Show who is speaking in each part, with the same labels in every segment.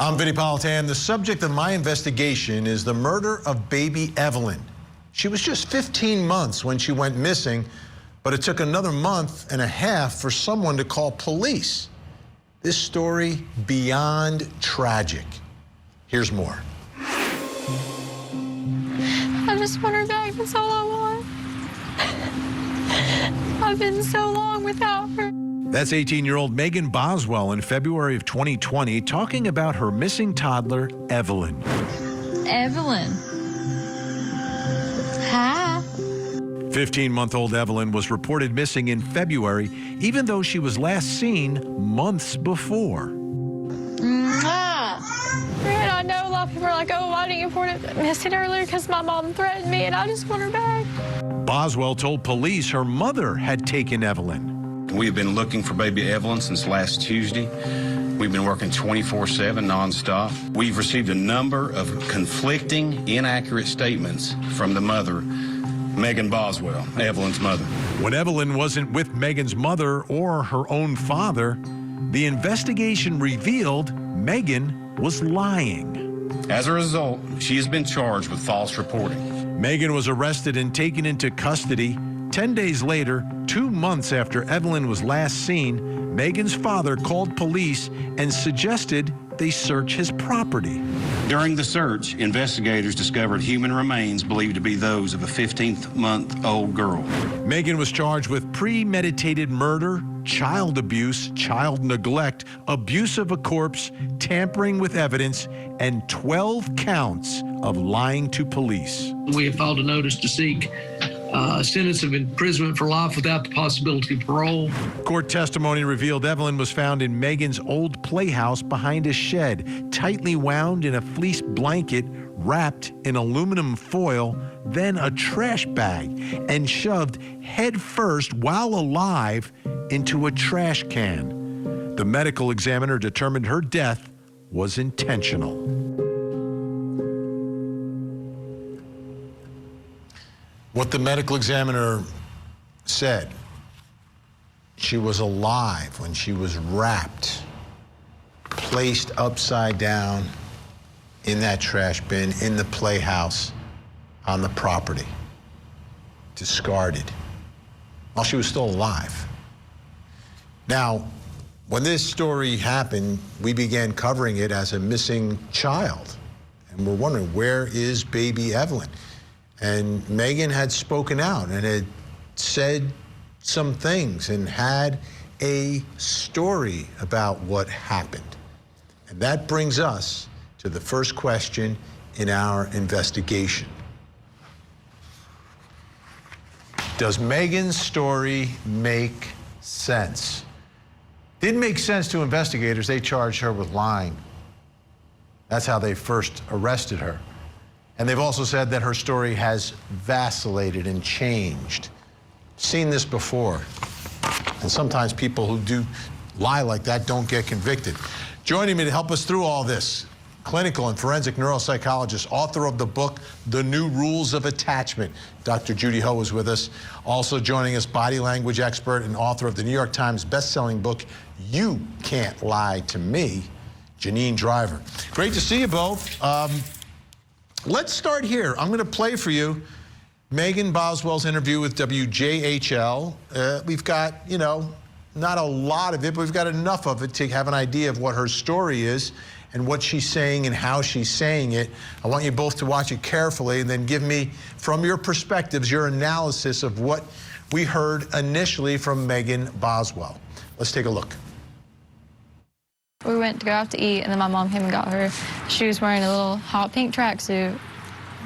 Speaker 1: I'm Vinnie Politan. The subject of my investigation is the murder of baby Evelyn. She was just 15 months when she went missing, but it took another month and a half for someone to call police. This story beyond tragic. Here's more.
Speaker 2: I just want her back. That's all I want. I've been so long without her.
Speaker 1: That's 18-year-old Megan Boswell in February of 2020 talking about her missing toddler, Evelyn.
Speaker 2: Evelyn. Hi.
Speaker 1: 15-month-old Evelyn was reported missing in February, even though she was last seen months before.
Speaker 2: I know a lot of people are like, oh, why didn't you report it missing earlier? Because my mom threatened me, and I just want her back.
Speaker 1: Boswell told police her mother had taken Evelyn.
Speaker 3: We've been looking for baby Evelyn since last Tuesday. We've been working 24/7 nonstop. We've received a number of conflicting, inaccurate statements from the mother, Megan Boswell, Evelyn's mother.
Speaker 1: When Evelyn wasn't with Megan's mother or her own father, the investigation revealed Megan was lying.
Speaker 3: As a result, she has been charged with false reporting.
Speaker 1: Megan was arrested and taken into custody. 10 days later, 2 months after Evelyn was last seen, Megan's father called police and suggested they search his property.
Speaker 3: During the search, investigators discovered human remains believed to be those of a 15-month-old girl.
Speaker 1: Megan was charged with premeditated murder, child abuse, child neglect, abuse of a corpse, tampering with evidence, and 12 counts of lying to police.
Speaker 4: We have filed a notice to seek a sentence of imprisonment for life without the possibility of parole.
Speaker 1: Court testimony revealed Evelyn was found in Megan's old playhouse behind a shed, tightly wound in a fleece blanket, wrapped in aluminum foil, then a trash bag, and shoved head first while alive into a trash can. The medical examiner determined her death was intentional. What the medical examiner said, she was alive when she was wrapped, placed upside down in that trash bin, in the playhouse, on the property, discarded, while she was still alive. Now, when this story happened, we began covering it as a missing child. And we're wondering, where is baby Evelyn? And Megan had spoken out and had said some things and had a story about what happened. And that brings us to the first question in our investigation. Does Megan's story make sense? Didn't make sense to investigators. They charged her with lying. That's how they first arrested her. And they've also said that her story has vacillated and changed. Seen this before. And sometimes people who do lie like that don't get convicted. Joining me to help us through all this, clinical and forensic neuropsychologist, author of the book, The New Rules of Attachment, Dr. Judy Ho is with us. Also joining us, body language expert and author of the New York Times bestselling book, You Can't Lie to Me, Janine Driver. Great to see you both. Let's start here. I'm going to play for you Megan Boswell's interview with WJHL. We've got, not a lot of it, but we've got enough of it to have an idea of what her story is and what she's saying and how she's saying it. I want you both to watch it carefully and then give me, from your perspectives, your analysis of what we heard initially from Megan Boswell. Let's take a look.
Speaker 2: We went to go out to eat, and then my mom came and got her. She was wearing a little hot pink tracksuit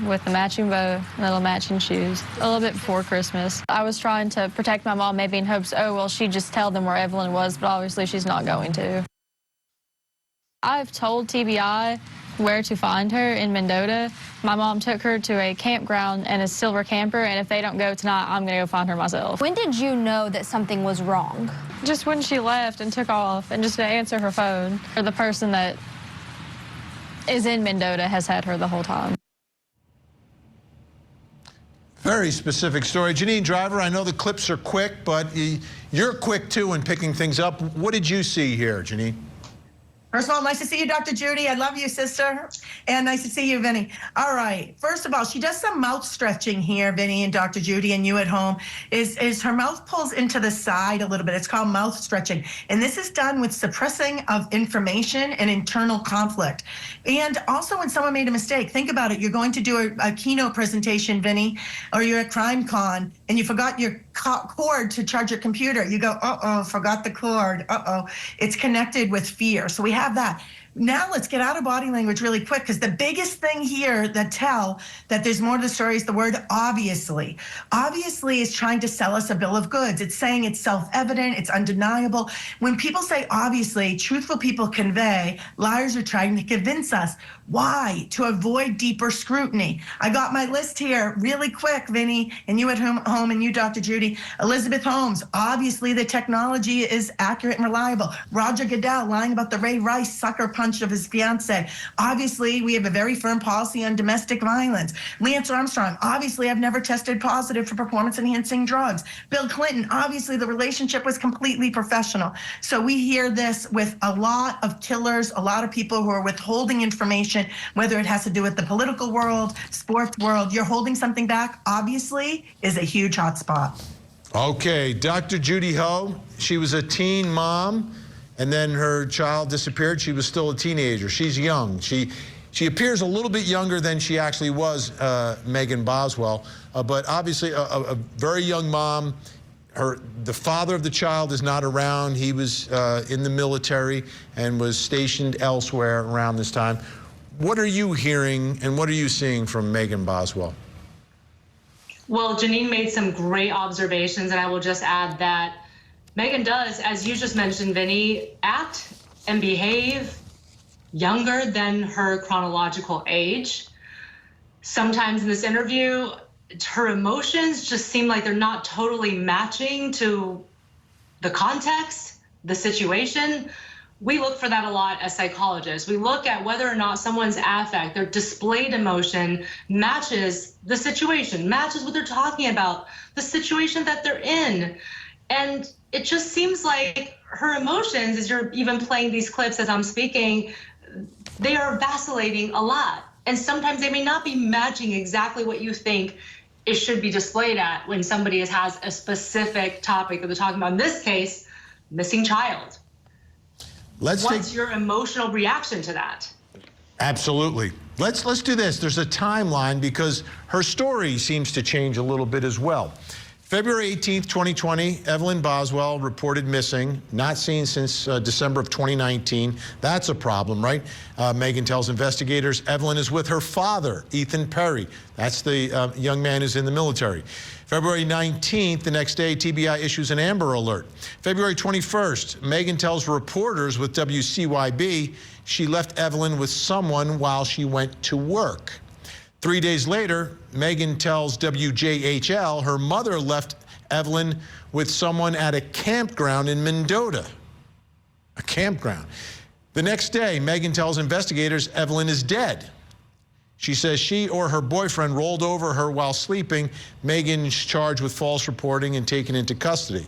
Speaker 2: with a matching bow and little matching shoes. A little bit before Christmas. I was trying to protect my mom, maybe in hopes, oh, well, she'd just tell them where Evelyn was, but obviously she's not going to. I've told TBI where to find her in Mendota. My mom took her to a campground and a silver camper, and if they don't go tonight, I'm going to go find her myself.
Speaker 5: When did you know that something was wrong?
Speaker 2: Just when she left and took off, and just to answer her phone. Or the person that is in Mendota has had her the whole time.
Speaker 1: Very specific story. Janine Driver, I know the clips are quick, but you're quick too in picking things up. What did you see here, Janine?
Speaker 6: First of all, nice to see you, Dr. Judy. I love you, sister. And nice to see you, Vinnie. All right. First of all, she does some mouth stretching here, Vinnie and Dr. Judy, and you at home, is her mouth pulls into the side a little bit. It's called mouth stretching. And this is done with suppressing of information and internal conflict. And also when someone made a mistake, think about it. You're going to do a keynote presentation, Vinnie, or you're at CrimeCon, and you forgot your cord to charge your computer. You go, uh-oh, forgot the cord, uh-oh. It's connected with fear. So we have that. Now let's get out of body language really quick, because the biggest thing here that tell that there's more to the story is the word obviously. Obviously is trying to sell us a bill of goods. It's saying it's self-evident, it's undeniable. When people say obviously, truthful people convey, liars are trying to convince us. Why? To avoid deeper scrutiny. I got my list here really quick, Vinnie, and you at home and you, Dr. Judy. Elizabeth Holmes, obviously the technology is accurate and reliable. Roger Goodell lying about the Ray Rice sucker punch of his fiance. Obviously, we have a very firm policy on domestic violence. Lance Armstrong, obviously I've never tested positive for performance-enhancing drugs. Bill Clinton, obviously the relationship was completely professional. So we hear this with a lot of killers, a lot of people who are withholding information, whether it has to do with the political world, sports world. You're holding something back, obviously, is a huge hot spot.
Speaker 1: Okay, Dr. Judy Ho, she was a teen mom, and then her child disappeared. She was still a teenager. She's young. She appears a little bit younger than she actually was, Megan Boswell, but obviously a very young mom. The father of the child is not around. He was in the military and was stationed elsewhere around this time. What are you hearing and what are you seeing from Megan Boswell?
Speaker 7: Well, Janine made some great observations, and I will just add that Megan does, as you just mentioned, Vinnie, act and behave younger than her chronological age. Sometimes in this interview, her emotions just seem like they're not totally matching to the context, the situation. We look for that a lot as psychologists. We look at whether or not someone's affect, their displayed emotion, matches the situation, matches what they're talking about, the situation that they're in. And it just seems like her emotions, as you're even playing these clips as I'm speaking, they are vacillating a lot. And sometimes they may not be matching exactly what you think it should be displayed at when somebody has a specific topic that they're talking about. In this case, missing child. What's your emotional reaction to that?
Speaker 1: Absolutely. Let's do this. There's a timeline because her story seems to change a little bit as well. February 18th, 2020, Evelyn Boswell reported missing, not seen since December of 2019. That's a problem, right? Megan tells investigators Evelyn is with her father, Ethan Perry. That's the young man who's in the military. February 19th, the next day, TBI issues an Amber Alert. February 21st, Megan tells reporters with WCYB she left Evelyn with someone while she went to work. 3 days later, Megan tells WJHL her mother left Evelyn with someone at a campground in Mendota. A campground. The next day, Megan tells investigators Evelyn is dead. She says she or her boyfriend rolled over her while sleeping. Megan's charged with false reporting and taken into custody.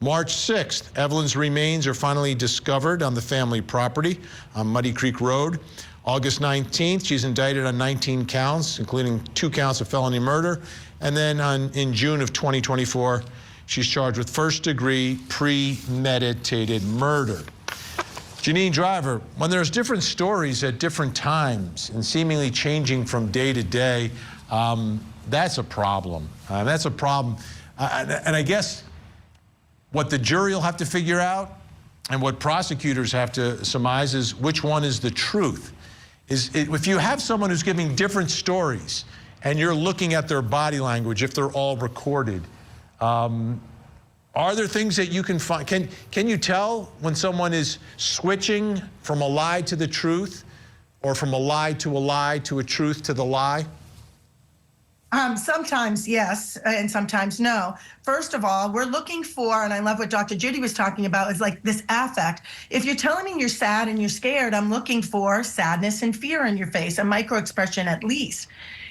Speaker 1: March 6th, Evelyn's remains are finally discovered on the family property on Muddy Creek Road. August 19th, she's indicted on 19 counts, including 2 counts of felony murder. And then in June of 2024, she's charged with first-degree premeditated murder. Janine Driver, when there's different stories at different times and seemingly changing from day to day, that's a problem. That's a problem. And I guess what the jury will have to figure out and what prosecutors have to surmise is which one is the truth. If you have someone who's giving different stories and you're looking at their body language, if they're all recorded, are there things that you can find? Can you tell when someone is switching from a lie to the truth or from a lie to a truth to the lie?
Speaker 6: Sometimes yes, and sometimes no. First of all, we're looking for, and I love what Dr. Judy was talking about, is like this affect. If you're telling me you're sad and you're scared, I'm looking for sadness and fear in your face, a micro expression at least.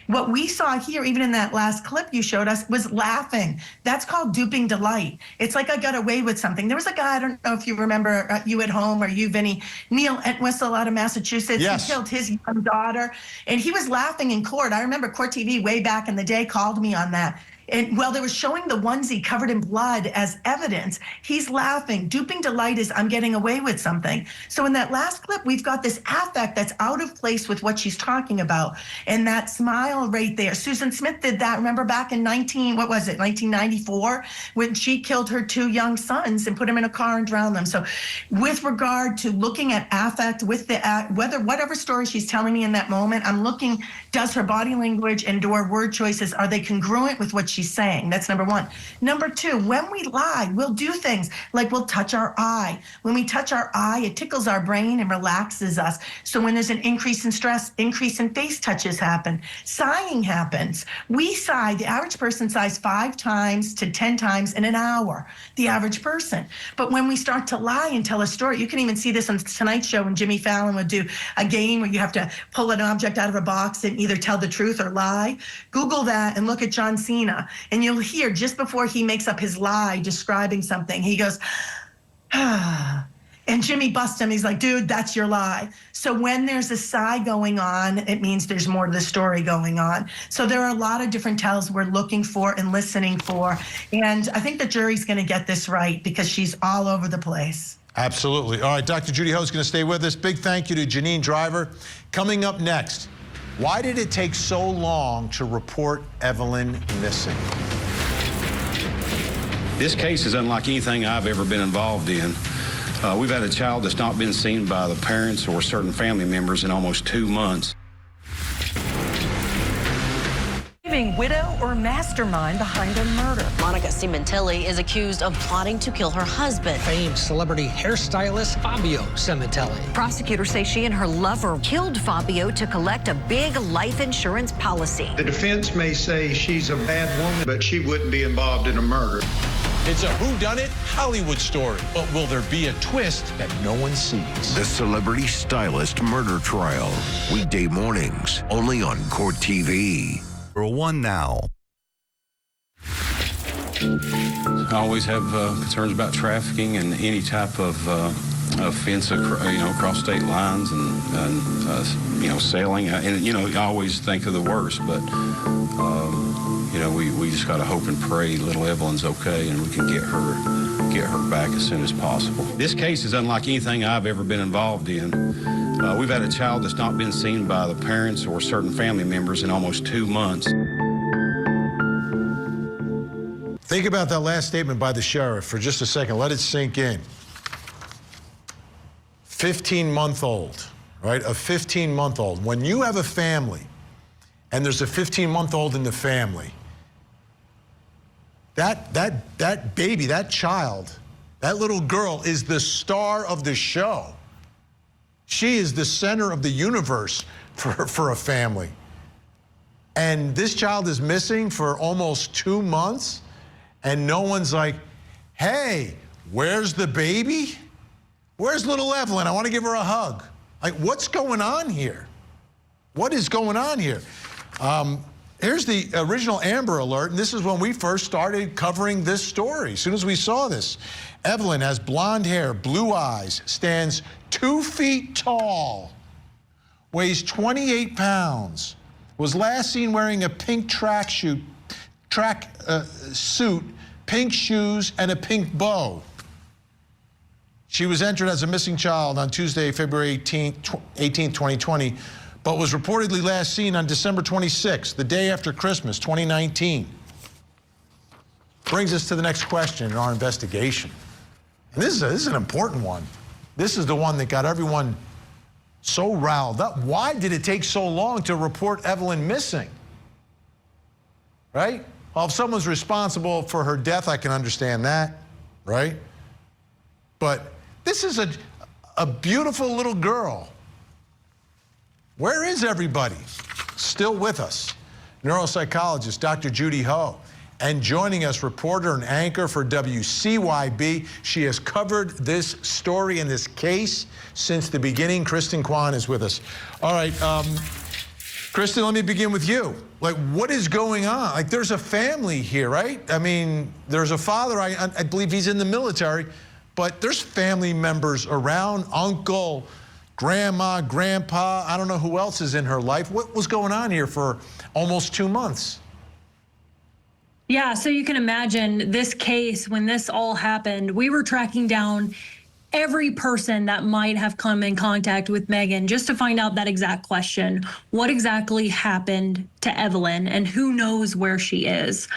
Speaker 6: What we saw here, even in that last clip you showed us, was laughing. That's called duping delight. It's like I got away with something. There was a guy, I don't know if you remember, you at home or you, Vinny, Neil Entwistle out of Massachusetts.
Speaker 1: Yes.
Speaker 6: He killed his young daughter, and he was laughing in court. I remember Court TV way back in the day called me on that. And while they were showing the onesie covered in blood as evidence, he's laughing. Duping delight is I'm getting away with something. So in that last clip, we've got this affect that's out of place with what she's talking about. And that smile right there. Susan Smith did that, remember back in 1994, when she killed her 2 young sons and put them in a car and drowned them. So with regard to looking at affect with the, whatever story she's telling me in that moment, I'm looking, does her body language and do her word choices, are they congruent with what she's saying? That's number 1. Number 2, when we lie, we'll do things like we'll touch our eye. When we touch our eye, it tickles our brain and relaxes us. So when there's an increase in stress, increase in face touches happen. Sighing happens. We sigh, the average person sighs 5 times to 10 times in an hour, the average person. But when we start to lie and tell a story, you can even see this on Tonight Show when Jimmy Fallon would do a game where you have to pull an object out of a box and either tell the truth or lie. Google that and look at John Cena. And you'll hear just before he makes up his lie describing something, he goes, ah. And Jimmy busts him. He's like, dude, that's your lie. So when there's a sigh going on, it means there's more to the story going on. So there are a lot of different tells we're looking for and listening for. And I think the jury's going to get this right because she's all over the place.
Speaker 1: Absolutely. All right, Dr. Judy Ho is going to stay with us. Big thank you to Janine Driver. Coming up next, why did it take so long to report Evelyn missing?
Speaker 3: This case is unlike anything I've ever been involved in. We've had a child that's not been seen by the parents or certain family members in almost 2 months.
Speaker 8: Widow or mastermind behind a murder.
Speaker 9: Monica Cimentelli is accused of plotting to kill her husband.
Speaker 10: Famed celebrity hairstylist Fabio Cimentelli.
Speaker 8: Prosecutors say she and her lover killed Fabio to collect a big life insurance policy.
Speaker 11: The defense may say she's a bad woman, but she wouldn't be involved in a murder.
Speaker 1: It's a whodunit Hollywood story, but will there be a twist that no one sees?
Speaker 12: The Celebrity Stylist Murder Trial. Weekday mornings, only on Court TV. One now.
Speaker 3: I always have concerns about trafficking and any type of offense, across state lines and sailing. And I always think of the worst, but we just got to hope and pray little Evelyn's okay and we can get her back as soon as possible. This case is unlike anything I've ever been involved in. We've had a child that's not been seen by the parents or certain family members in almost 2 months.
Speaker 1: Think about that last statement by the sheriff for just a second. Let it sink in. 15-month-old, right? A 15-month-old. When you have a family and there's a 15-month-old in the family, that baby, that child, that little girl is the star of the show. She is the center of the universe for a family. And this child is missing for almost 2 months, and no one's like, hey, where's the baby? Where's little Evelyn? I want to give her a hug. Like, what's going on here? What is going on here? Here's the original Amber Alert, and this is when we first started covering this story. As soon as we saw this, Evelyn has blonde hair, blue eyes, stands 2 feet tall, weighs 28 pounds, was last seen wearing a pink suit, pink shoes, and a pink bow. She was entered as a missing child on Tuesday, February 18th, 2020, but was reportedly last seen on December 26th, the day after Christmas, 2019. Brings us to the next question in our investigation. And this is an important one. This is the one that got everyone so riled up. Why did it take so long to report Evelyn missing? Right? Well, if someone's responsible for her death, I can understand that, right? But this is a beautiful little girl. Where is everybody? Still with us, neuropsychologist Dr. Judy Ho. And joining us, reporter and anchor for WCYB. She has covered this story and this case since the beginning. Kristen Kwan is with us. All right, Kristen, let me begin with you. Like, what is going on? Like, there's a family here, right? I mean, there's a father, I believe he's in the military, but there's family members around, uncle, grandma, grandpa, I don't know who else is in her life. What was going on here for almost 2 months?
Speaker 13: Yeah, so you can imagine this case, when this all happened, we were tracking down every person that might have come in contact with Megan just to find out that exact question. What exactly happened to Evelyn, and who knows where she is?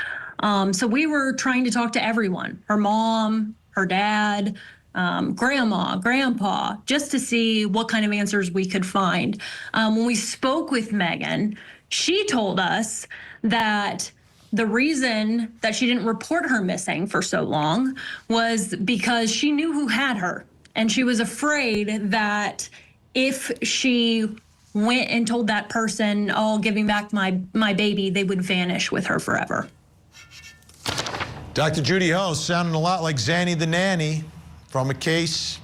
Speaker 13: So we were trying to talk to everyone, her mom, her dad, grandma, grandpa, just to see what kind of answers we could find. When we spoke with Megan, she told us that the reason that she didn't report her missing for so long was because she knew who had her. And she was afraid that if she went and told that person, oh, giving back my baby, they would vanish with her forever.
Speaker 1: Dr. Judy Ho sounding a lot like Zanny the nanny from a case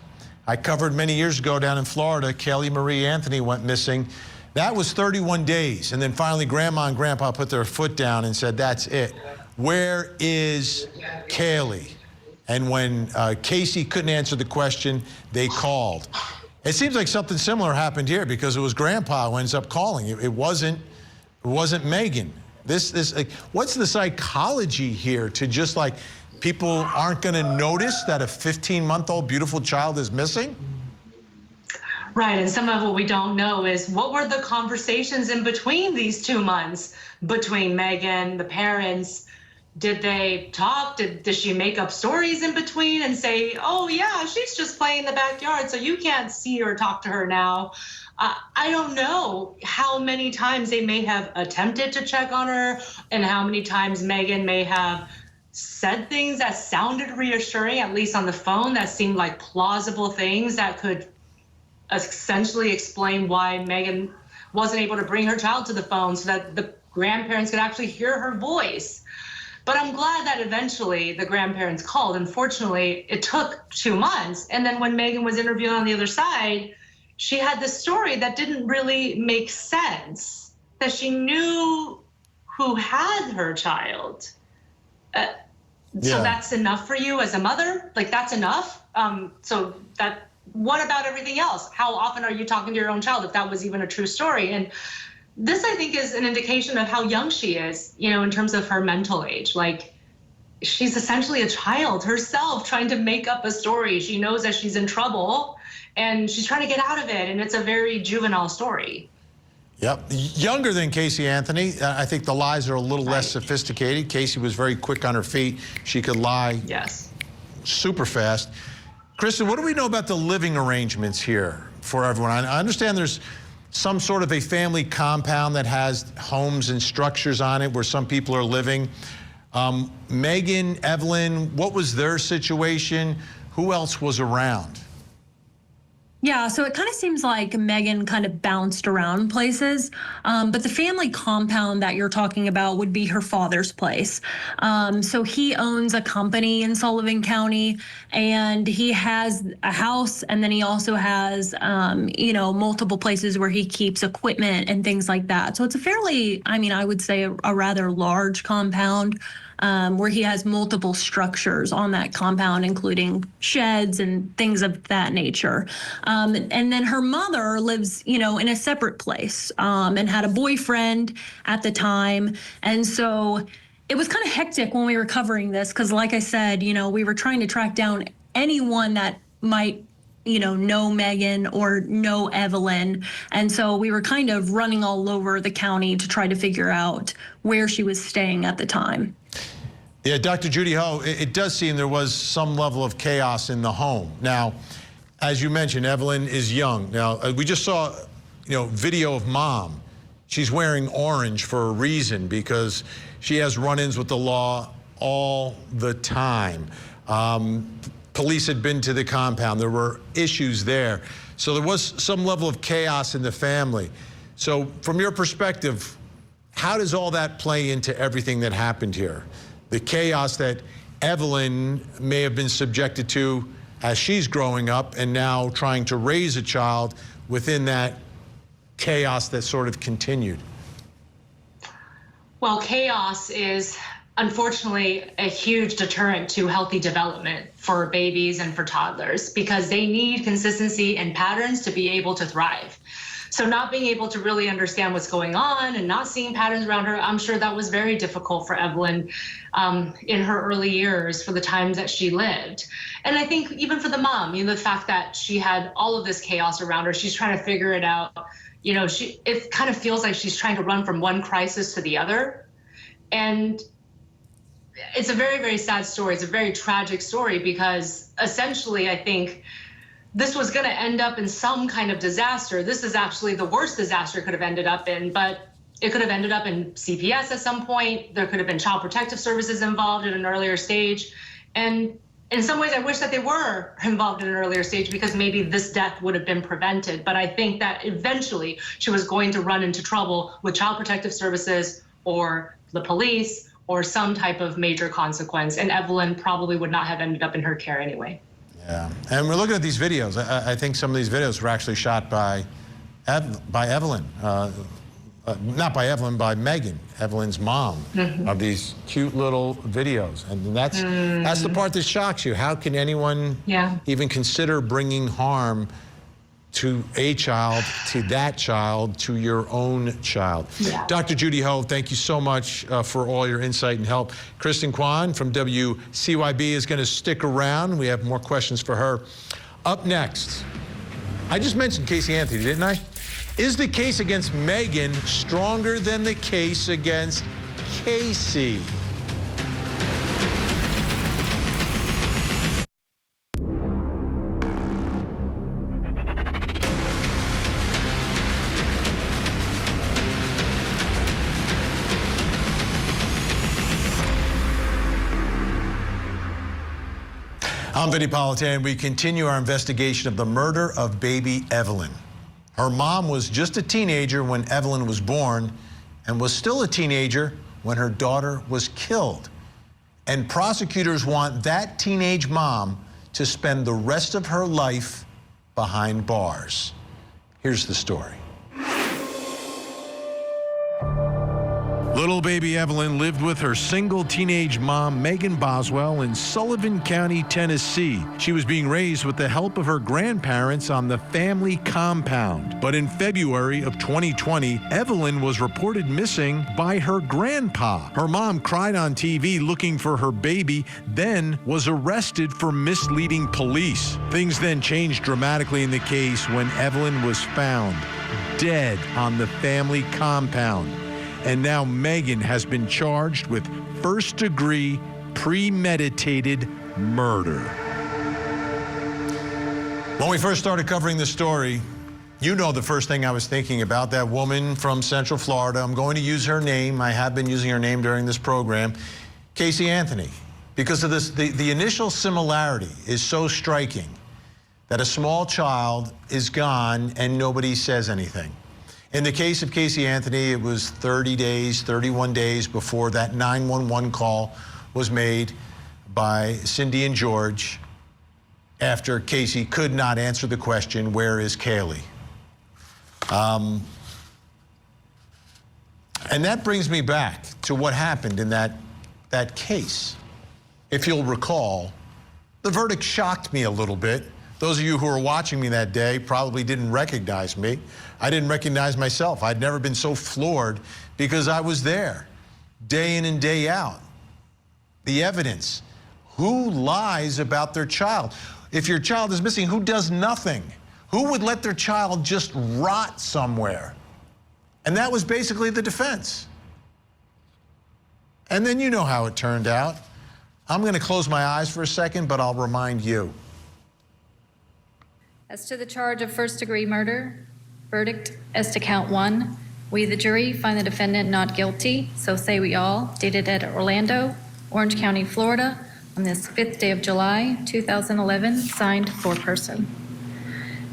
Speaker 1: I covered many years ago down in Florida. Kaylee Marie Anthony went missing. That was 31 days, and then finally Grandma and Grandpa put their foot down and said, that's it. Where is Kaylee? And when Casey couldn't answer the question, they called. It seems like something similar happened here because it was Grandpa who ends up calling. It wasn't Megan. What's the psychology here to just like people aren't going to notice that a 15-month-old beautiful child is missing?
Speaker 7: Right, and some of what we don't know is what were the conversations in between these 2 months between Megan, the parents? Did they talk? Did she make up stories in between and say, oh yeah, she's just playing in the backyard, so you can't see or talk to her now? I don't know how many times they may have attempted to check on her and how many times Megan may have said things that sounded reassuring, at least on the phone, that seemed like plausible things that could essentially explain why Megan wasn't able to bring her child to the phone so that the grandparents could actually hear her voice. But I'm glad that eventually the grandparents called. Unfortunately, it took 2 months. And then when Megan was interviewed on the other side, she had this story that didn't really make sense, that she knew who had her child. So that's enough for you as a mother? Like, that's enough? What about everything else? How often are you talking to your own child if that was even a true story? And this, I think, is an indication of how young she is, in terms of her mental age. Like, she's essentially a child herself trying to make up a story. She knows that she's in trouble and she's trying to get out of it. And it's a very juvenile story.
Speaker 1: Yep, younger than Casey Anthony. I think the lies are a little less sophisticated. Casey was very quick on her feet. She could lie super fast. Kristen, what do we know about the living arrangements here for everyone? I understand there's some sort of a family compound that has homes and structures on it where some people are living. Megan, Evelyn, what was their situation? Who else was around?
Speaker 13: Yeah, so it kind of seems like Megan kind of bounced around places, but the family compound that you're talking about would be her father's place. So he owns a company in Sullivan County, and he has a house, and then he also has, multiple places where he keeps equipment and things like that. So it's a fairly, I would say a rather large compound. Where he has multiple structures on that compound, including sheds and things of that nature. And then her mother lives, in a separate place, and had a boyfriend at the time. And so it was kind of hectic when we were covering this, because like I said, we were trying to track down anyone that might know Megan or know Evelyn. And so we were kind of running all over the county to try to figure out where she was staying at the time.
Speaker 1: Yeah, Dr. Judy Ho, it does seem there was some level of chaos in the home. Now, as you mentioned, Evelyn is young. Now, we just saw, video of mom. She's wearing orange for a reason, because she has run-ins with the law all the time. Police had been to the compound. There were issues there. So there was some level of chaos in the family. So from your perspective, how does all that play into everything that happened here? The chaos that Evelyn may have been subjected to as she's growing up and now trying to raise a child within that chaos that sort of continued.
Speaker 7: Well, chaos is unfortunately a huge deterrent to healthy development for babies and for toddlers because they need consistency and patterns to be able to thrive. So not being able to really understand what's going on and not seeing patterns around her, I'm sure that was very difficult for Evelyn in her early years for the times that she lived. And I think even for the mom, the fact that she had all of this chaos around her, she's trying to figure it out. It kind of feels like she's trying to run from one crisis to the other. And it's a very, very sad story. It's a very tragic story because essentially I think this was going to end up in some kind of disaster. This is actually the worst disaster it could have ended up in, but it could have ended up in CPS at some point. There could have been Child Protective Services involved at an earlier stage. And in some ways, I wish that they were involved in an earlier stage because maybe this death would have been prevented. But I think that eventually she was going to run into trouble with Child Protective Services or the police or some type of major consequence. And Evelyn probably would not have ended up in her care anyway.
Speaker 1: Yeah, and we're looking at these videos. I think some of these videos were actually shot by Evelyn. Not by Evelyn, by Megan, Evelyn's mom, of these cute little videos. And that's the part that shocks you. How can anyone even consider bringing harm to a child, to that child, to your own child? Yeah. Dr. Judy Ho, thank you so much for all your insight and help. Kristen Kwan from WCYB is going to stick around. We have more questions for her. Up next, I just mentioned Casey Anthony, didn't I? Is the case against Megan stronger than the case against Casey? I'm Vinnie Politan. We continue our investigation of the murder of baby Evelyn. Her mom was just a teenager when Evelyn was born and was still a teenager when her daughter was killed. And prosecutors want that teenage mom to spend the rest of her life behind bars. Here's the story. Little baby Evelyn lived with her single teenage mom, Megan Boswell, in Sullivan County, Tennessee. She was being raised with the help of her grandparents on the family compound. But in February of 2020, Evelyn was reported missing by her grandpa. Her mom cried on TV looking for her baby, then was arrested for misleading police. Things then changed dramatically in the case when Evelyn was found dead on the family compound. And now Megan has been charged with first-degree premeditated murder. When we first started covering this story, you know the first thing I was thinking about, that woman from Central Florida. I'm going to use her name. I have been using her name during this program, Casey Anthony. Because of this, the initial similarity is so striking that a small child is gone and nobody says anything. In the case of Casey Anthony, it was 30 days, 31 days before that 911 call was made by Cindy and George after Casey could not answer the question, where is Kaylee? And that brings me back to what happened in that case. If you'll recall, the verdict shocked me a little bit. Those of you who were watching me that day probably didn't recognize me. I didn't recognize myself. I'd never been so floored because I was there day in and day out. The evidence. Who lies about their child? If your child is missing, who does nothing? Who would let their child just rot somewhere? And that was basically the defense. And then you know how it turned out. I'm going to close my eyes for a second, but I'll remind you.
Speaker 2: As to the charge of first-degree murder, verdict as to count 1, we, the jury, find the defendant not guilty, so say we all, dated at Orlando, Orange County, Florida, on this 5th day of July, 2011, signed foreperson.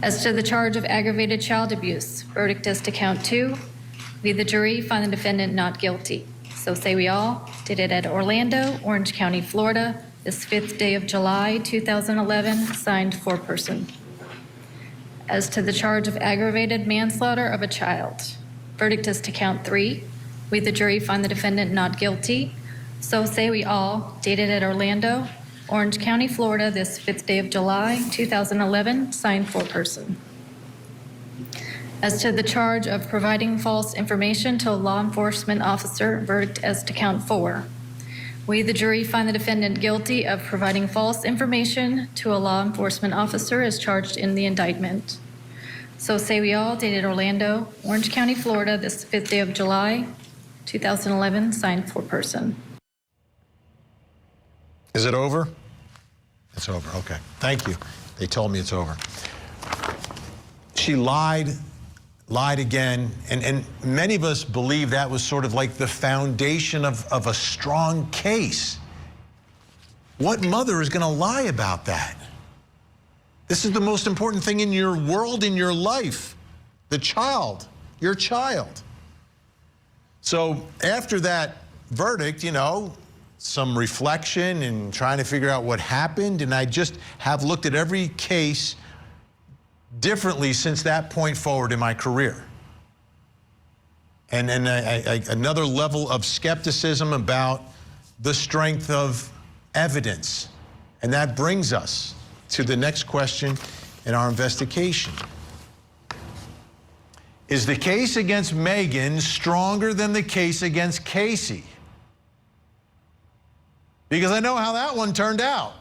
Speaker 2: As to the charge of aggravated child abuse, verdict as to count 2, we, the jury, find the defendant not guilty, so say we all, dated at Orlando, Orange County, Florida, this 5th day of July, 2011, signed foreperson. As to the charge of aggravated manslaughter of a child, verdict as to count 3.
Speaker 14: We, the jury, find the defendant not guilty. So say we all, dated at Orlando, Orange County, Florida, this 5th day of July, 2011, signed foreperson. As to the charge of providing false information to a law enforcement officer, verdict as to count 4. We, the jury, find the defendant guilty of providing false information to a law enforcement officer as charged in the indictment. So say we all, dated Orlando, Orange County, Florida, this 5th day of July, 2011, signed foreperson.
Speaker 1: Is it over? It's over, okay. Thank you. They told me it's over. She lied again, and many of us believe that was sort of like the foundation of a strong case. What mother is going to lie about that? This is the most important thing in your world, in your life. The child, your child. So after that verdict, you know, some reflection and trying to figure out what happened, and I just have looked at every case differently since that point forward in my career. And another level of skepticism about the strength of evidence. And that brings us to the next question in our investigation. Is the case against Megan stronger than the case against Casey? Because I know how that one turned out.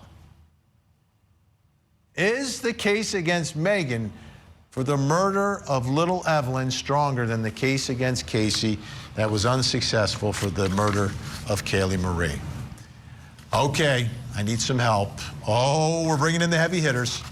Speaker 1: Is the case against Megan for the murder of little Evelyn stronger than the case against Casey that was unsuccessful for the murder of Kaylee Marie? Okay, I need some help. Oh, we're bringing in the heavy hitters.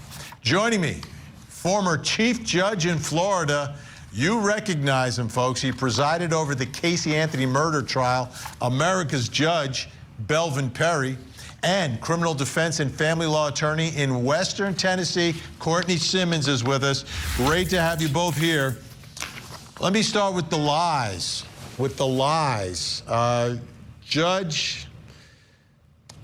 Speaker 1: Joining me, former chief judge in Florida. You recognize him, folks. He presided over the Casey Anthony murder trial, America's judge, Belvin Perry, and criminal defense and family law attorney in Western Tennessee, Courtney Simmons is with us. Great to have you both here. Let me start with the lies. Judge,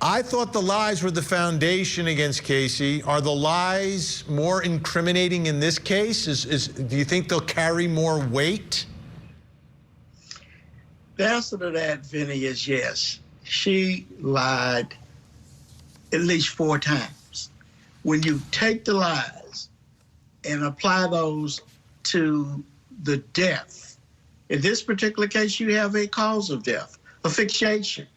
Speaker 1: I thought the lies were the foundation against Casey. Are the lies more incriminating in this case? Do you think they'll carry more weight?
Speaker 15: The answer to that, Vinnie, is yes. She lied at least 4 times. When you take the lies and apply those to the death, in this particular case, you have a cause of death, asphyxiation.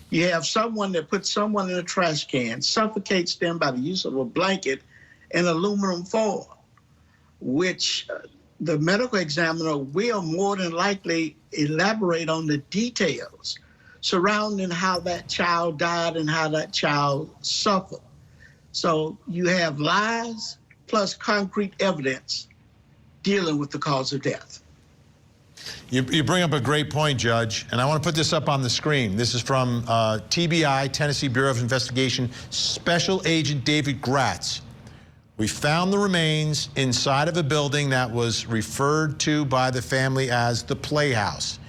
Speaker 15: You have someone that puts someone in a trash can, suffocates them by the use of a blanket and aluminum foil, which the medical examiner will more than likely elaborate on the details surrounding how that child died and how that child suffered. So you have lies plus concrete evidence dealing with the cause of death.
Speaker 1: You bring up a great point, Judge, and I want to put this up on the screen. This is from TBI, Tennessee Bureau of Investigation, Special Agent David Gratz. We found the remains inside of a building that was referred to by the family as the Playhouse.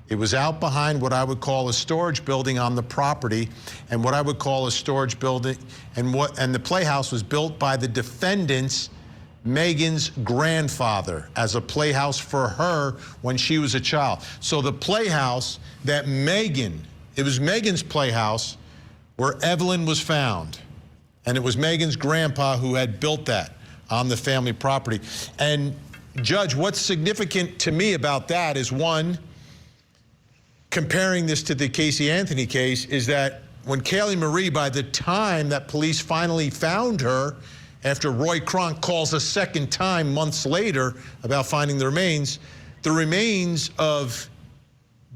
Speaker 1: It was out behind what I would call a storage building on the property, and what I would call a storage building, and the Playhouse was built by the defendant's Megan's grandfather as a playhouse for her when she was a child. So the playhouse that it was Megan's playhouse where Evelyn was found. And it was Megan's grandpa who had built that on the family property. And Judge, what's significant to me about that is, one, comparing this to the Casey Anthony case, is that when Kaylee Marie, by the time that police finally found her, after Roy Kronk calls a second time months later about finding the remains of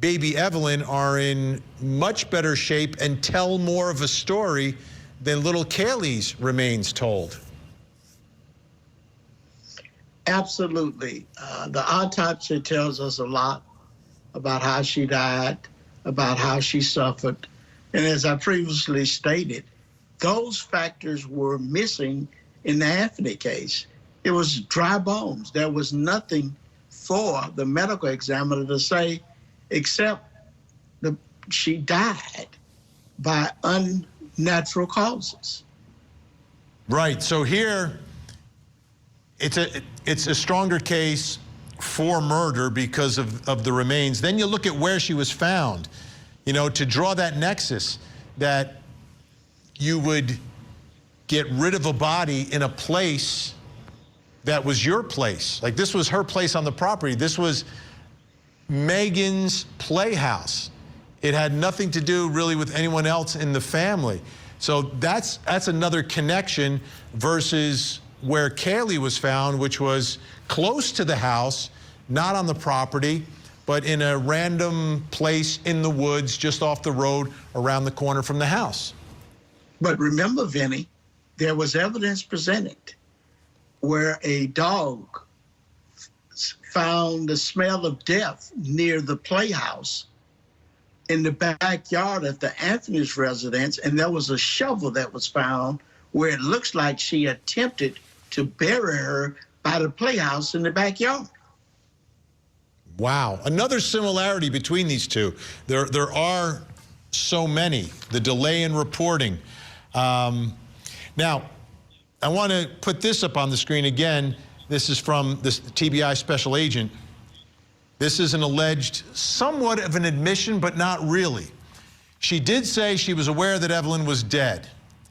Speaker 1: baby Evelyn are in much better shape and tell more of a story than little Kaylee's remains told.
Speaker 15: Absolutely. The autopsy tells us a lot about how she died, about how she suffered. And as I previously stated, those factors were missing in the Anthony case. It was dry bones. There was nothing for the medical examiner to say except she died by unnatural causes.
Speaker 1: Right. So here, it's a stronger case for murder because of the remains. Then you look at where she was found, you know, to draw that nexus that you would get rid of a body in a place that was your place. Like, this was her place on the property. This was Megan's playhouse. It had nothing to do really with anyone else in the family. So that's another connection versus where Kaylee was found, which was close to the house, not on the property, but in a random place in the woods just off the road around the corner from the house.
Speaker 15: But remember, Vinnie, there was evidence presented where a dog found the smell of death near the playhouse in the backyard at the Anthony's residence, and there was a shovel that was found where it looks like she attempted to bury her by the playhouse in the backyard.
Speaker 1: Wow. Another similarity between these two. There are so many. The delay in reporting. Now, I want to put this up on the screen again. This is from this TBI special agent. This is an alleged, somewhat of an admission, but not really. She did say she was aware that Evelyn was dead.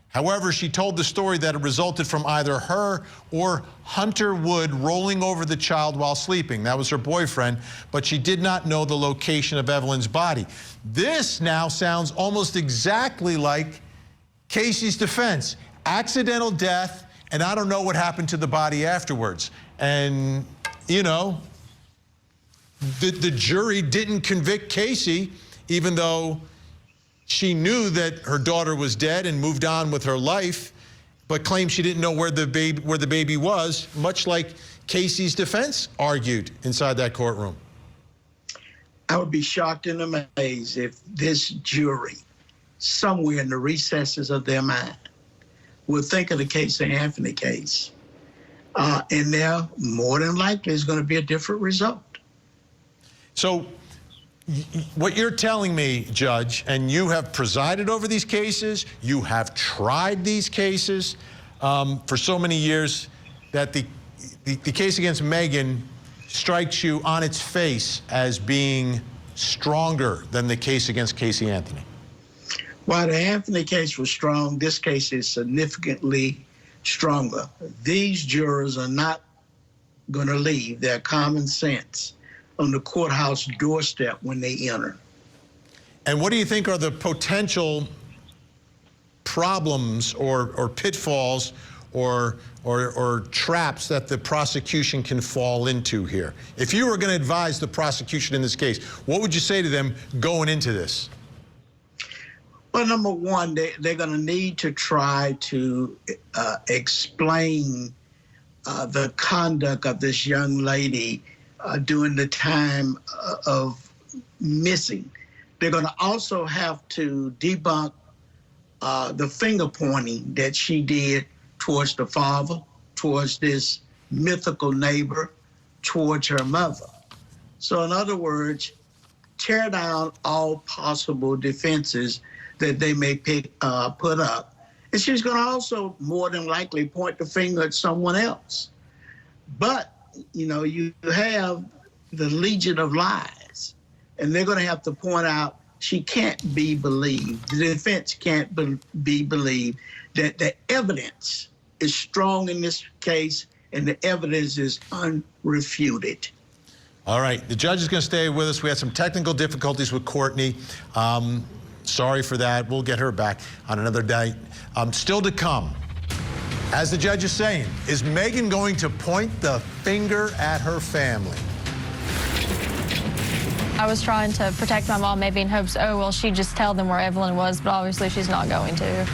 Speaker 1: However, she told the story that it resulted from either her or Hunter Wood rolling over the child while sleeping. That was her boyfriend, but she did not know the location of Evelyn's body. This now sounds almost exactly like Casey's defense. Accidental death, and I don't know what happened to the body afterwards. And, you know, the jury didn't convict Casey, even though she knew that her daughter was dead and moved on with her life, but claimed she didn't know where the baby was, much like Casey's defense argued inside that courtroom.
Speaker 15: I would be shocked and amazed if this jury, somewhere in the recesses of their mind, would think of the Casey Anthony case. And there, more than likely, is going to be a different result.
Speaker 1: So what you're telling me, Judge, and you have presided over these cases, you have tried these cases for so many years, that the case against Megan strikes you on its face as being stronger than the case against Casey Anthony.
Speaker 15: While the Anthony case was strong, this case is significantly stronger. These jurors are not going to leave their common sense on the courthouse doorstep when they enter.
Speaker 1: And what do you think are the potential problems or pitfalls or traps that the prosecution can fall into here? If you were going to advise the prosecution in this case, what would you say to them going into this?
Speaker 15: Well, number one, they're going to need to try to explain the conduct of this young lady during the time of missing. They're going to also have to debunk the finger pointing that she did towards the father, towards this mythical neighbor, towards her mother. So in other words, tear down all possible defenses that they may put up. And she's going to also more than likely point the finger at someone else. But, you know, you have the legion of lies, and they're going to have to point out she can't be believed. The defense can't be believed, that the evidence is strong in this case, and the evidence is unrefuted.
Speaker 1: All right, the judge is going to stay with us. We had some technical difficulties with Courtney. Sorry for that. We'll get her back on another day. Still to come, as the judge is saying, is Megan going to point the finger at her family?
Speaker 2: I was trying to protect my mom, maybe in hopes, oh, well, she'd just tell them where Evelyn was, but obviously she's not going to.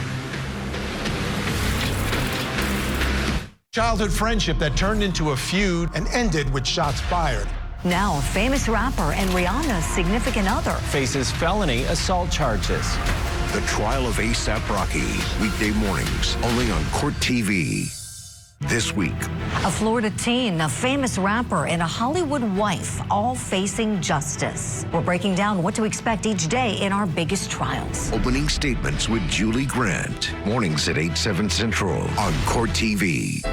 Speaker 1: Childhood friendship that turned into a feud and ended with shots fired.
Speaker 8: Now, a famous rapper and Rihanna's significant other
Speaker 16: faces felony assault charges.
Speaker 12: The trial of A$AP Rocky, weekday mornings, only on Court TV. This week,
Speaker 8: a Florida teen, a famous rapper, and a Hollywood wife all facing justice. We're breaking down what to expect each day in our biggest trials.
Speaker 12: Opening statements with Julie Grant. Mornings at 8, 7 Central on Court TV.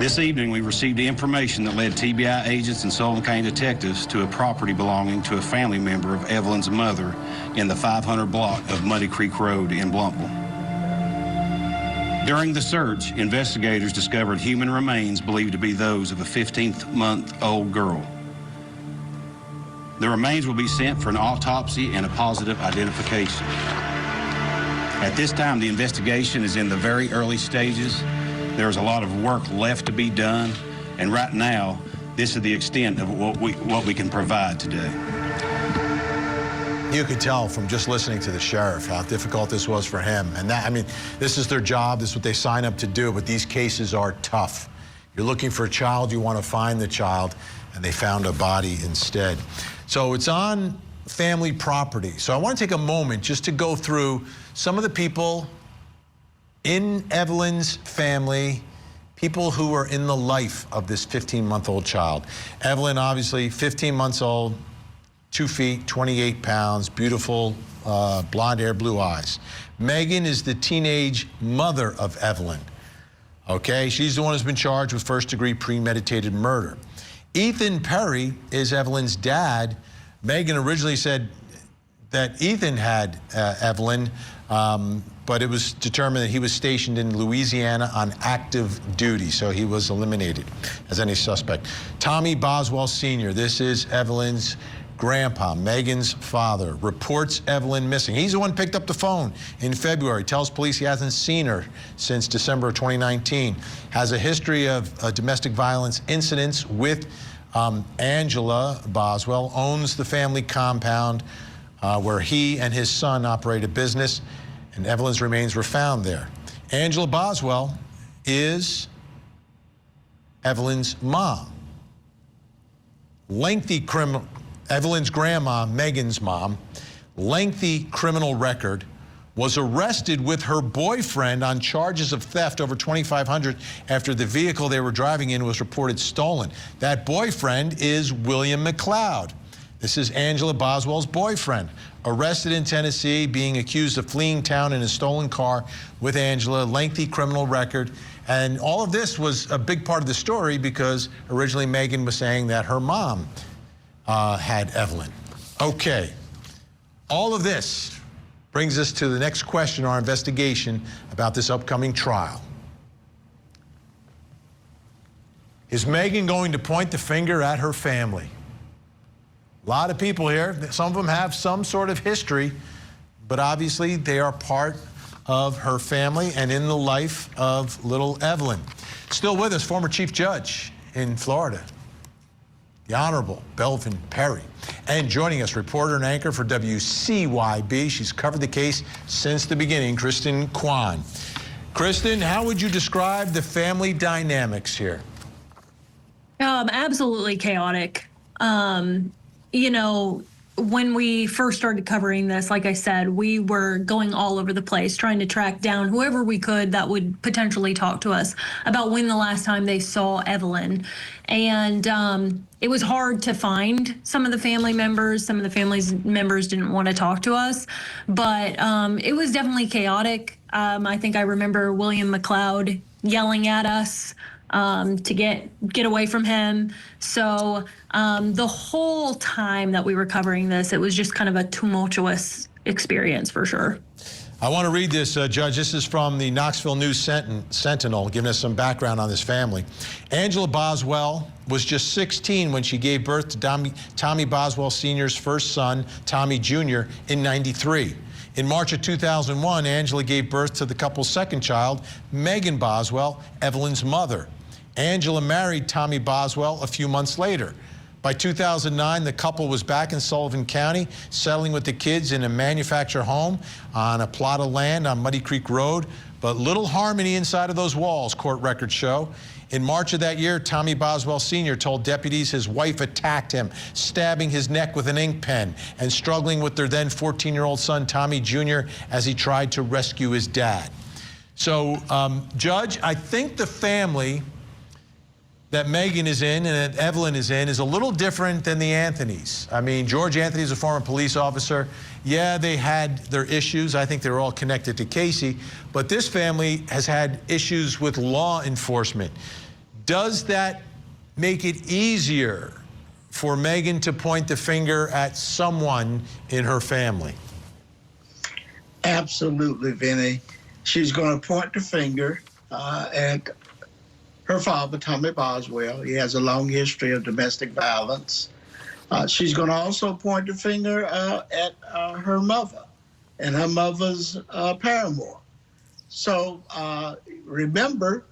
Speaker 3: This evening, we received information that led TBI agents and Sullivan County detectives to a property belonging to a family member of Evelyn's mother in the 500 block of Muddy Creek Road in Blumpville. During the search, investigators discovered human remains believed to be those of a 15-month-old girl. The remains will be sent for an autopsy and a positive identification. At this time, the investigation is in the very early stages. There's a lot of work left to be done, and right now, this is the extent of what we can provide today.
Speaker 1: You could tell from just listening to the sheriff how difficult this was for him. And that, I mean, this is their job, this is what they sign up to do, but these cases are tough. You're looking for a child, you want to find the child, and they found a body instead. So it's on family property. So I want to take a moment just to go through some of the people in Evelyn's family, people who were in the life of this 15-month-old child. Evelyn, obviously, 15 months old, 2 feet, 28 pounds, beautiful blonde hair, blue eyes. Megan is the teenage mother of Evelyn. Okay, she's the one who's been charged with first-degree premeditated murder. Ethan Perry is Evelyn's dad. Megan originally said that Ethan had Evelyn, but it was determined that he was stationed in Louisiana on active duty, so he was eliminated as any suspect. Tommy Boswell Sr., this is Evelyn's grandpa, Megan's father, reports Evelyn missing. He's the one who picked up the phone in February, tells police he hasn't seen her since December of 2019, has a history of domestic violence incidents with Angela Boswell, owns the family compound where he and his son operate a business, and Evelyn's remains were found there. Angela Boswell is Evelyn's mom. Evelyn's grandma, Megan's mom, lengthy criminal record, was arrested with her boyfriend on charges of theft over $2,500 after the vehicle they were driving in was reported stolen. That boyfriend is William McLeod. This is Angela Boswell's boyfriend, arrested in Tennessee, being accused of fleeing town in a stolen car with Angela, lengthy criminal record. And all of this was a big part of the story because originally Megan was saying that her mom had Evelyn. Okay, all of this brings us to the next question in our investigation about this upcoming trial. Is Megan going to point the finger at her family? A lot of people here, some of them have some sort of history, but obviously they are part of her family and in the life of little Evelyn. Still with us, former chief judge in Florida, the Honorable Belvin Perry. And joining us, reporter and anchor for WCYB. She's covered the case since the beginning, Kristen Kwan. Kristen, how would you describe the family dynamics here?
Speaker 13: Absolutely chaotic. You know, when we first started covering this, like I said, we were going all over the place trying to track down whoever we could that would potentially talk to us about when the last time they saw Evelyn. And it was hard to find some of the family members. Some of the family members didn't want to talk to us, but it was definitely chaotic. I think I remember William McLeod yelling at us to get away from him. So the whole time that we were covering this, it was just kind of a tumultuous experience for sure.
Speaker 1: I want to read this, Judge. This is from the Knoxville News Sentinel, giving us some background on this family. Angela Boswell was just 16 when she gave birth to Tommy Boswell Sr.'s first son, Tommy Jr., in '93. In March of 2001, Angela gave birth to the couple's second child, Megan Boswell, Evelyn's mother. Angela married Tommy Boswell a few months later. By 2009, the couple was back in Sullivan County, settling with the kids in a manufactured home on a plot of land on Muddy Creek Road, but little harmony inside of those walls, court records show. In March of that year, Tommy Boswell Sr. told deputies his wife attacked him, stabbing his neck with an ink pen and struggling with their then 14-year-old son, Tommy Jr., as he tried to rescue his dad. So, Judge, I think the family that Megan is in and that Evelyn is in is a little different than the Anthonys. I mean, George Anthony is a former police officer. Yeah, they had their issues. I think they're all connected to Casey. But this family has had issues with law enforcement. Does that make it easier for Megan to point the finger at someone in her family?
Speaker 15: Absolutely, Vinnie. She's going to point the finger at her father, Tommy Boswell. He has a long history of domestic violence. She's going to also point the finger at her mother and her mother's paramour. So remember,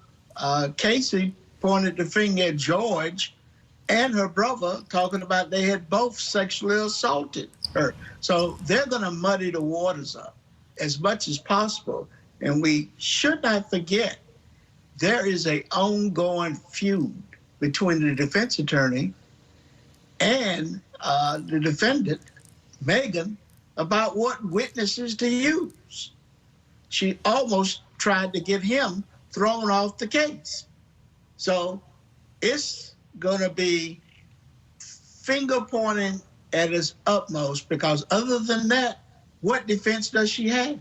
Speaker 15: Casey pointed the finger at George and her brother, talking about they had both sexually assaulted her. So they're going to muddy the waters up as much as possible. And we should not forget, there is an ongoing feud between the defense attorney and the defendant, Megan, about what witnesses to use. She almost tried to get him thrown off the case. So it's going to be finger pointing at its utmost, because other than that, what defense does she have?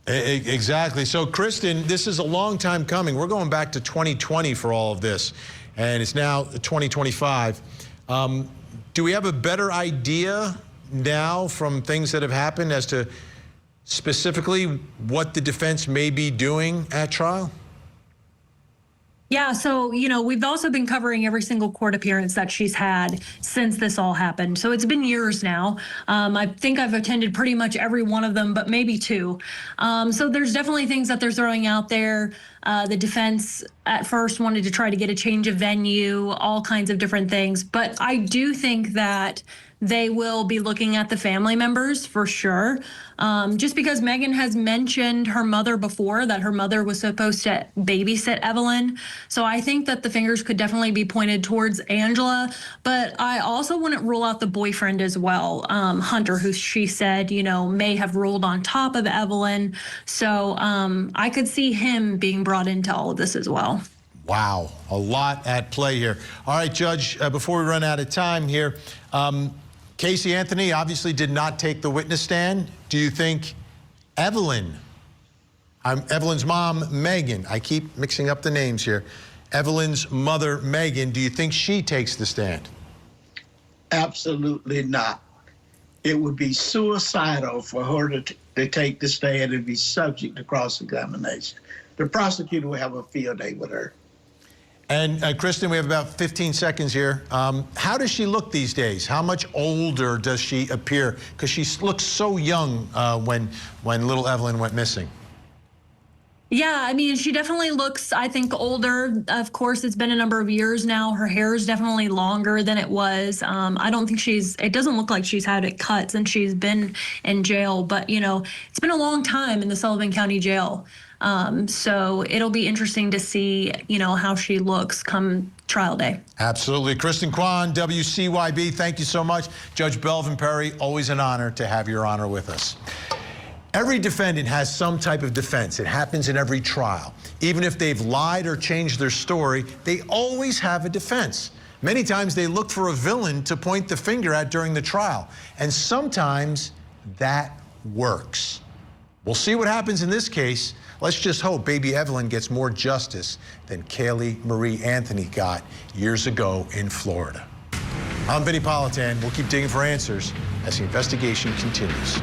Speaker 1: Exactly. So, Kristen, this is a long time coming. We're going back to 2020 for all of this, and it's now 2025. Do we have a better idea now from things that have happened as to specifically what the defense may be doing at trial?
Speaker 13: Yeah, so, we've also been covering every single court appearance that she's had since this all happened. So it's been years now. I think I've attended pretty much every one of them, but maybe two. So there's definitely things that they're throwing out there. The defense at first wanted to try to get a change of venue, all kinds of different things. But I do think that they will be looking at the family members for sure. Just because Megan has mentioned her mother before, that her mother was supposed to babysit Evelyn. So I think that the fingers could definitely be pointed towards Angela. But I also wouldn't rule out the boyfriend as well, Hunter, who she said, may have rolled on top of Evelyn. So I could see him being brought into all of this as well.
Speaker 1: Wow, a lot at play here. All right, Judge, before we run out of time here, Casey Anthony obviously did not take the witness stand. Do you think Evelyn's mom, Megan, I keep mixing up the names here, Evelyn's mother, Megan, do you think she takes the stand?
Speaker 15: Absolutely not. It would be suicidal for her to take the stand and be subject to cross-examination. The prosecutor will have a field day with her.
Speaker 1: And Kristen, we have about 15 seconds here. How does she look these days? How much older does she appear? Because she looks so young when little Evelyn went missing.
Speaker 13: Yeah, I mean, she definitely looks, I think, older. Of course, it's been a number of years now. Her hair is definitely longer than it was. I don't think it doesn't look like she's had it cut since she's been in jail. But, it's been a long time in the Sullivan County Jail. So it'll be interesting to see, how she looks come trial day.
Speaker 1: Absolutely. Kristen Kwan, WCYB, thank you so much. Judge Belvin Perry, always an honor to have your honor with us. Every defendant has some type of defense. It happens in every trial. Even if they've lied or changed their story, they always have a defense. Many times they look for a villain to point the finger at during the trial. And sometimes that works. We'll see what happens in this case. Let's just hope Baby Evelyn gets more justice than Kaylee Marie Anthony got years ago in Florida. I'm Vinnie Politan. We'll keep digging for answers as the investigation continues.